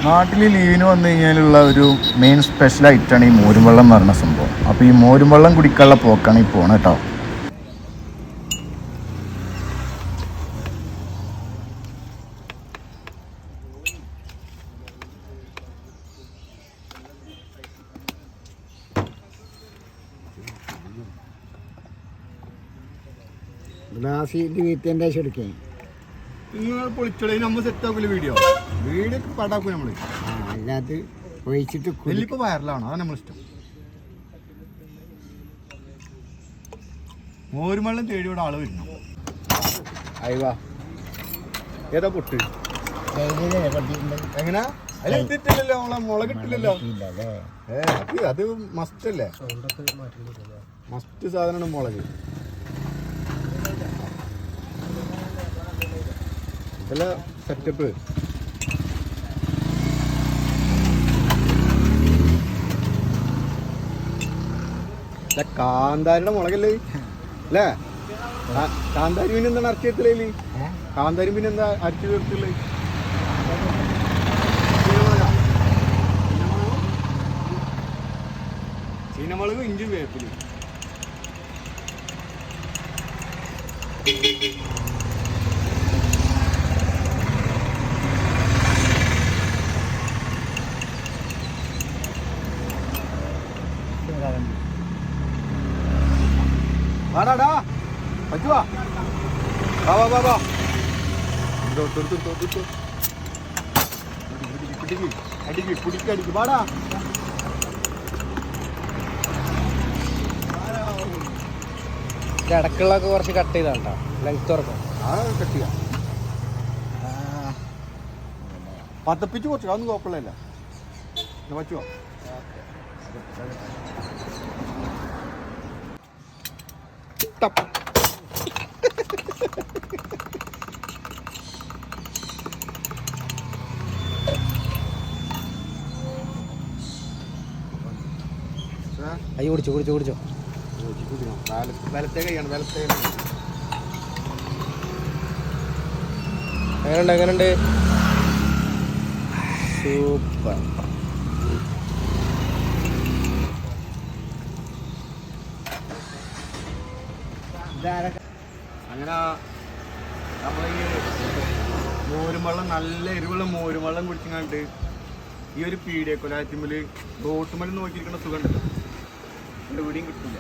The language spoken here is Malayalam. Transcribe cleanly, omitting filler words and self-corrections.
നാട്ടിൽ ലീവിന് വന്നു കഴിഞ്ഞാലുള്ള ഒരു മെയിൻ സ്പെഷ്യൽ ഐറ്റമാണ് ഈ മോരും വെള്ളം എന്ന് പറയുന്ന സംഭവം. അപ്പോൾ ഈ മോരും വെള്ളം കുടിക്കാനുള്ള പോക്കാണ് ഈ പോണത് കേട്ടോ. പൊളിച്ചോളി നമ്മൾ സെറ്റ് ആക്കൂല വീഡിയോ പാടാക്കൂല നമ്മള് അല്ലാതെ ഒഴിച്ചിട്ട് വലിയപ്പോ വൈറലാണ്, അതാണ് നമ്മളിഷ്ടം. മോരും വെള്ളം തേടിയോടെ ആള് വരുന്നു. അയവാ ഏതാ പൊട്ട് എങ്ങനാ അതിലെത്തിട്ടില്ലല്ലോ, മുളകിട്ടില്ലല്ലോ. അത് മസ്റ്റ് അല്ലേ, മസ്റ്റ് സാധനമാണ് മുളക്. നല്ല സെറ്റപ്പ്. കാന്താരിയുടെ മുളകല്ലേ അല്ലേ? കാന്താരി പിന്നെ എന്താണ് അരച്ചു തീർത്തില്ലേ? കാന്താരി പിന്നെ എന്താ അരച്ചു തീർത്തില്ലേ? ചീനമുളക് ഇഞ്ചി വേപ്പില്. വാടാ പറ്റുവാ, വാ വാ വാ വാ, അടിക്ക് വാടാ. ഇടക്കുള്ളൊക്കെ കുറച്ച് കട്ട് ചെയ്താണ്ടോ, ലെങ്ത് തുറക്കും. ആ കട്ട് ചെയ്യാം, പതപ്പിച്ച് കുറച്ച്, അതൊന്നും കുഴപ്പമില്ല. പറ്റുവാ അയ്യോ കുടിച്ചോ വലത്തെ കൈയാണ്, വലത്തെ. എങ്ങനെയുണ്ട് സൂപ്പർ. അങ്ങനെ നമ്മളീ മോരും വെള്ളം, നല്ല എരിവുള്ള മോരും വെള്ളം കുടിച്ചിങ്ങാണ്ട് ഈ ഒരു പീഡിയ കൊലാറ്റുമ്മൽ റോട്ടുമ്മൽ നോക്കിയിരിക്കുന്ന സുഖം ഉണ്ടല്ലോ, എവിടെയും കിട്ടില്ല.